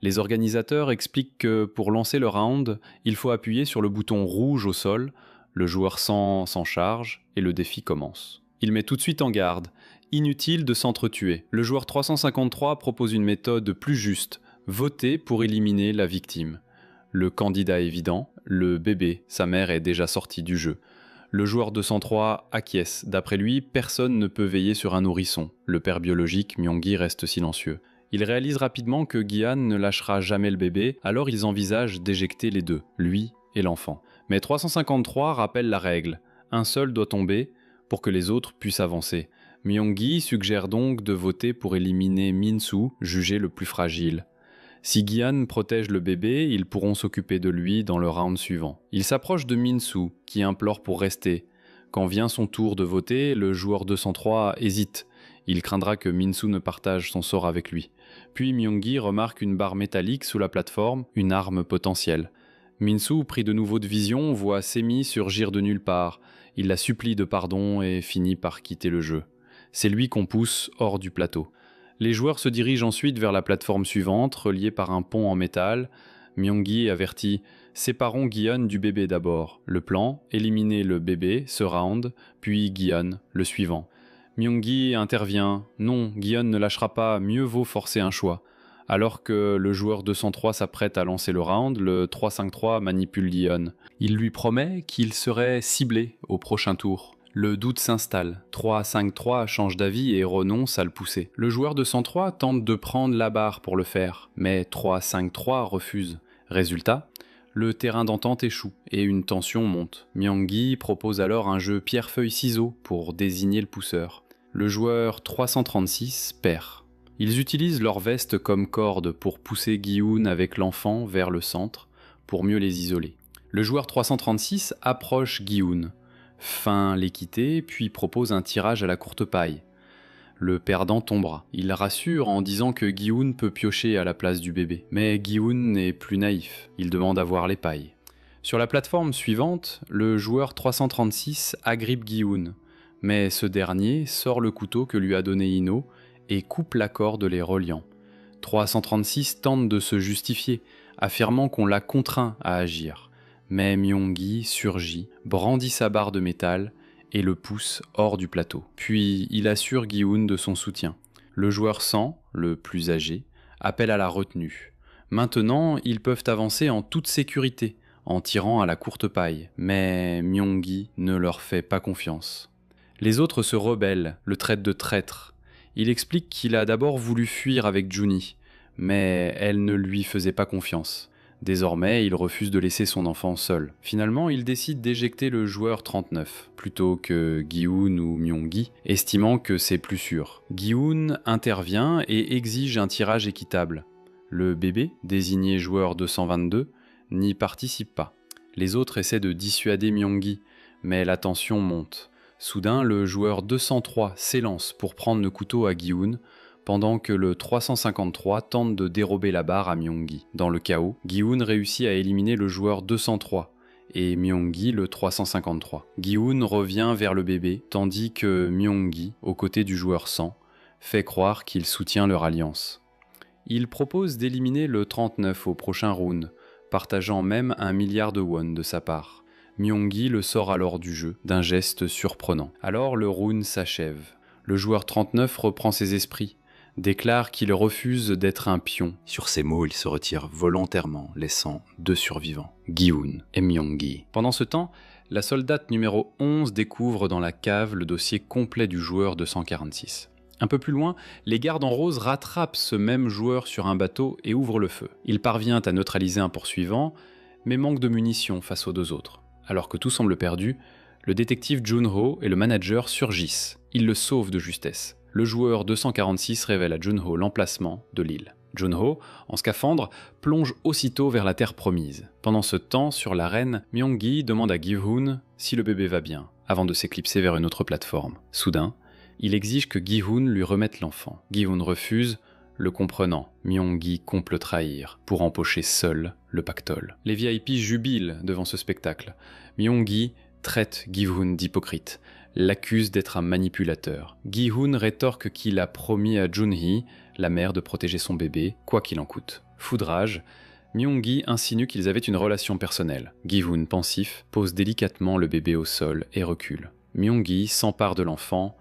Speaker 3: Les organisateurs expliquent que pour lancer le round, il faut appuyer sur le bouton rouge au sol. Le joueur 100 s'en charge et le défi commence. Il met tout de suite en garde. Inutile de s'entretuer. Le joueur 353 propose une méthode plus juste. Voter pour éliminer la victime. Le candidat évident, le bébé, sa mère est déjà sortie du jeu. Le joueur 203 acquiesce. D'après lui, personne ne peut veiller sur un nourrisson. Le père biologique, Myonggi, reste silencieux. Il réalise rapidement que Gi-han ne lâchera jamais le bébé, alors ils envisagent d'éjecter les deux, lui et l'enfant. Mais 353 rappelle la règle. Un seul doit tomber pour que les autres puissent avancer. Myonggi suggère donc de voter pour éliminer Minsu, jugé le plus fragile. Si Gi-han protège le bébé, ils pourront s'occuper de lui dans le round suivant. Il s'approche de Minsu, qui implore pour rester. Quand vient son tour de voter, le joueur 203 hésite. Il craindra que Minsu ne partage son sort avec lui. Puis Myonggi remarque une barre métallique sous la plateforme, une arme potentielle. Minsu, pris de nouveau de vision, voit Semi surgir de nulle part. Il la supplie de pardon et finit par quitter le jeu. C'est lui qu'on pousse hors du plateau. Les joueurs se dirigent ensuite vers la plateforme suivante, reliée par un pont en métal. Myonggi avertit « Séparons Gi-han du bébé d'abord. Le plan, éliminer le bébé, ce round, puis Gi-han, le suivant. » Myonggi intervient « Non, Gi-han ne lâchera pas, mieux vaut forcer un choix. » Alors que le joueur 203 s'apprête à lancer le round, le 353 manipule Gi-han. Il lui promet qu'il serait ciblé au prochain tour. Le doute s'installe. 353 change d'avis et renonce à le pousser. Le joueur 203 tente de prendre la barre pour le faire, mais 353 refuse. Résultat, le terrain d'entente échoue et une tension monte. Myonggi propose alors un jeu pierre-feuille-ciseaux pour désigner le pousseur. Le joueur 336 perd. Ils utilisent leur veste comme corde pour pousser Gi-hun avec l'enfant vers le centre, pour mieux les isoler. Le joueur 336 approche Gi-hun, feint l'équité, puis propose un tirage à la courte paille. Le perdant tombera. Il rassure en disant que Gi-hun peut piocher à la place du bébé. Mais Gi-hun n'est plus naïf, il demande à voir les pailles. Sur la plateforme suivante, le joueur 336 agrippe Gi-hun, mais ce dernier sort le couteau que lui a donné Ino, et coupe la corde les reliant. 336 tente de se justifier, affirmant qu'on l'a contraint à agir. Mais Myonggi surgit, brandit sa barre de métal et le pousse hors du plateau. Puis il assure Gi-hun de son soutien. Le joueur 100, le plus âgé, appelle à la retenue. Maintenant, ils peuvent avancer en toute sécurité, en tirant à la courte paille. Mais Myonggi ne leur fait pas confiance. Les autres se rebellent, le traitent de traître. Il explique qu'il a d'abord voulu fuir avec Juni, mais elle ne lui faisait pas confiance. Désormais, il refuse de laisser son enfant seul. Finalement, il décide d'éjecter le joueur 39, plutôt que Gi-hun ou Myonggi, estimant que c'est plus sûr. Gi-hun intervient et exige un tirage équitable. Le bébé, désigné joueur 222, n'y participe pas. Les autres essaient de dissuader Myonggi, mais la tension monte. Soudain, le joueur 203 s'élance pour prendre le couteau à Gi-hun, pendant que le 353 tente de dérober la barre à Myonggi. Dans le chaos, Gi-hun réussit à éliminer le joueur 203 et Myonggi le 353. Gi-hun revient vers le bébé, tandis que Myonggi, aux côtés du joueur 100, fait croire qu'il soutient leur alliance. Il propose d'éliminer le 39 au prochain round, partageant même 1 milliard de won de sa part. Myonggi le sort alors du jeu, d'un geste surprenant. Alors le round s'achève. Le joueur 39 reprend ses esprits,
Speaker 2: déclare qu'il refuse d'être un pion. Sur ces mots, il se retire volontairement, laissant 2 survivants, Gi-hun et Myung-gi.
Speaker 3: Pendant ce temps, la soldate numéro 11 découvre dans la cave le dossier complet du joueur 246. Un peu plus loin, les gardes en rose rattrapent ce même joueur sur un bateau et ouvrent le feu. Il parvient à neutraliser un poursuivant, mais manque de munitions face aux 2 autres. Alors que tout semble perdu, le détective Junho et le manager surgissent. Ils le sauvent de justesse. Le joueur 246 révèle à Junho l'emplacement de l'île. Junho, en scaphandre, plonge aussitôt vers la terre promise. Pendant ce temps, sur l'arène, Myung-gi demande à Gi-hun si le bébé va bien, avant de s'éclipser vers une autre plateforme. Soudain, il exige que Gi-hun lui remette l'enfant. Gi-hun refuse, le comprenant. Myung-gi compte le trahir pour empocher seul le pactole. Les VIP jubilent devant ce spectacle. Myung-gi traite Gi-hun d'hypocrite, l'accuse d'être un manipulateur. Gi-hun rétorque qu'il a promis à Jun-hee, la mère, de protéger son bébé, quoi qu'il en coûte. Foudrage, Myung-gi insinue qu'ils avaient une relation personnelle. Gi-hun, pensif, pose délicatement le bébé au sol et recule. Myung-gi s'empare de l'enfant,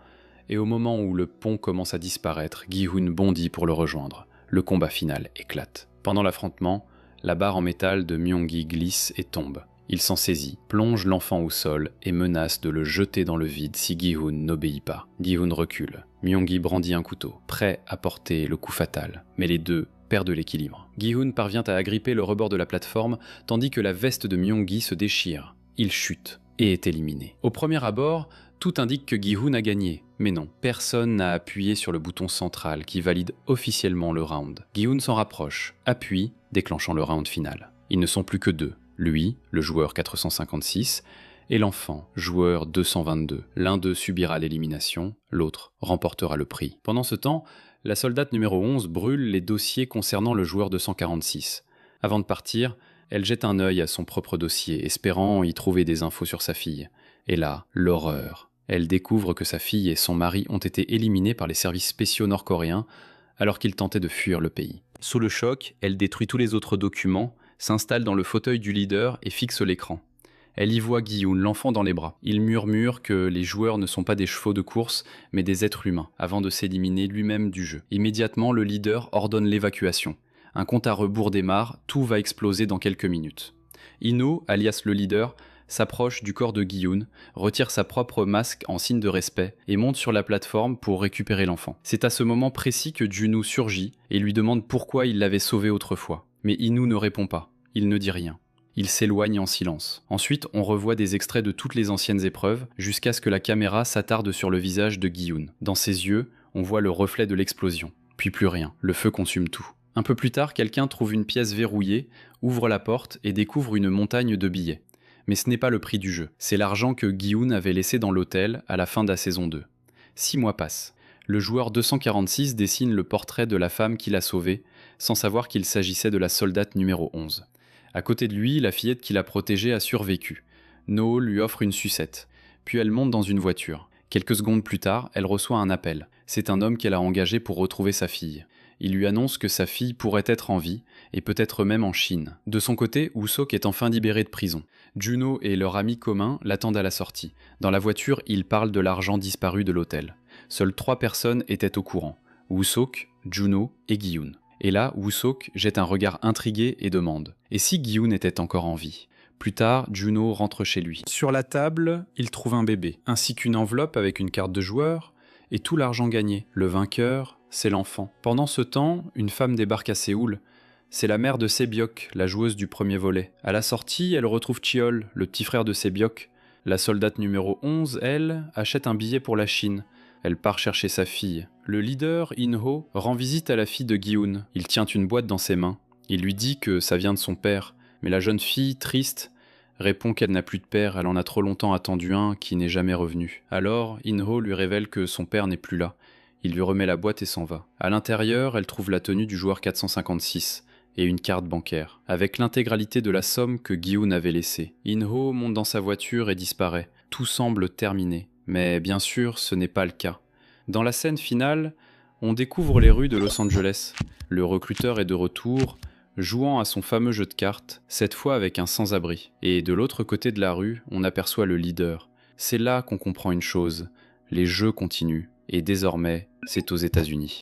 Speaker 3: et au moment où le pont commence à disparaître, Gi-hun bondit pour le rejoindre. Le combat final éclate. Pendant l'affrontement, la barre en métal de Myung-gi glisse et tombe. Il s'en saisit, plonge l'enfant au sol et menace de le jeter dans le vide si Gi-hun n'obéit pas. Gi-hun recule. Myung-gi brandit un couteau, prêt à porter le coup fatal. Mais les deux perdent l'équilibre. Gi-hun parvient à agripper le rebord de la plateforme, tandis que la veste de Myung-gi se déchire. Il chute et est éliminé. Au premier abord, tout indique que Gi-hun a gagné. Mais non, personne n'a appuyé sur le bouton central qui valide officiellement le round. Gi-hun s'en rapproche, appuie, déclenchant le round final. Ils ne sont plus que 2. Lui, le joueur 456, et l'enfant, joueur 222. L'un d'eux subira l'élimination, l'autre remportera le prix. Pendant ce temps, la soldate numéro 11 brûle les dossiers concernant le joueur 246. Avant de partir, elle jette un œil à son propre dossier, espérant y trouver des infos sur sa fille. Et là, l'horreur. Elle découvre que sa fille et son mari ont été éliminés par les services spéciaux nord-coréens alors qu'ils tentaient de fuir le pays. Sous le choc, elle détruit tous les autres documents, s'installe dans le fauteuil du leader et fixe l'écran. Elle y voit Gi-hun, l'enfant dans les bras. Il murmure que les joueurs ne sont pas des chevaux de course, mais des êtres humains, avant de s'éliminer lui-même du jeu. Immédiatement, le leader ordonne l'évacuation. Un compte à rebours démarre, tout va exploser dans quelques minutes. Ino, alias le leader, s'approche du corps de Gi-hun, retire sa propre masque en signe de respect et monte sur la plateforme pour récupérer l'enfant. C'est à ce moment précis que Junho surgit et lui demande pourquoi il l'avait sauvé autrefois. Mais Ino ne répond pas, il ne dit rien. Il s'éloigne en silence. Ensuite, on revoit des extraits de toutes les anciennes épreuves, jusqu'à ce que la caméra s'attarde sur le visage de Gi-hun. Dans ses yeux, on voit le reflet de l'explosion. Puis plus rien, le feu consume tout. Un peu plus tard, quelqu'un trouve une pièce verrouillée, ouvre la porte et découvre une montagne de billets. Mais ce n'est pas le prix du jeu, c'est l'argent que Gi-hun avait laissé dans l'hôtel à la fin de la saison 2. 6 mois passent. Le joueur 246 dessine le portrait de la femme qu'il a sauvée, sans savoir qu'il s'agissait de la soldate numéro 11. À côté de lui, la fillette qu'il a protégée a survécu. No lui offre une sucette. Puis elle monte dans une voiture. Quelques secondes plus tard, elle reçoit un appel. C'est un homme qu'elle a engagé pour retrouver sa fille. Il lui annonce que sa fille pourrait être en vie, et peut-être même en Chine. De son côté, Woo-seok est enfin libéré de prison. Junho et leur ami commun l'attendent à la sortie. Dans la voiture, ils parlent de l'argent disparu de l'hôtel. Seules 3 personnes étaient au courant. Woo-seok, Junho et Gi-hun. Et là, Woo-seok jette un regard intrigué et demande « Et si Gi-hun était encore en vie ?» Plus tard, Junho rentre chez lui. Sur la table, il trouve un bébé, ainsi qu'une enveloppe avec une carte de joueur, et tout l'argent gagné. Le vainqueur, c'est l'enfant. Pendant ce temps, une femme débarque à Séoul. C'est la mère de Sebyok, la joueuse du premier volet. À la sortie, elle retrouve Cheol, le petit frère de Sebyok. La soldate numéro 11, elle, achète un billet pour la Chine. Elle part chercher sa fille. Le leader, In-ho, rend visite à la fille de Gi-hun. Il tient une boîte dans ses mains. Il lui dit que ça vient de son père. Mais la jeune fille, triste, répond qu'elle n'a plus de père, elle en a trop longtemps attendu un qui n'est jamais revenu. Alors, In-ho lui révèle que son père n'est plus là. Il lui remet la boîte et s'en va. À l'intérieur, elle trouve la tenue du joueur 456 et une carte bancaire, avec l'intégralité de la somme que Gi-hun avait laissée. In-ho monte dans sa voiture et disparaît. Tout semble terminé. Mais bien sûr, ce n'est pas le cas. Dans la scène finale, on découvre les rues de Los Angeles. Le recruteur est de retour, jouant à son fameux jeu de cartes, cette fois avec un sans-abri. Et de l'autre côté de la rue, on aperçoit le leader. C'est là qu'on comprend une chose, les jeux continuent, et désormais, c'est aux États-Unis.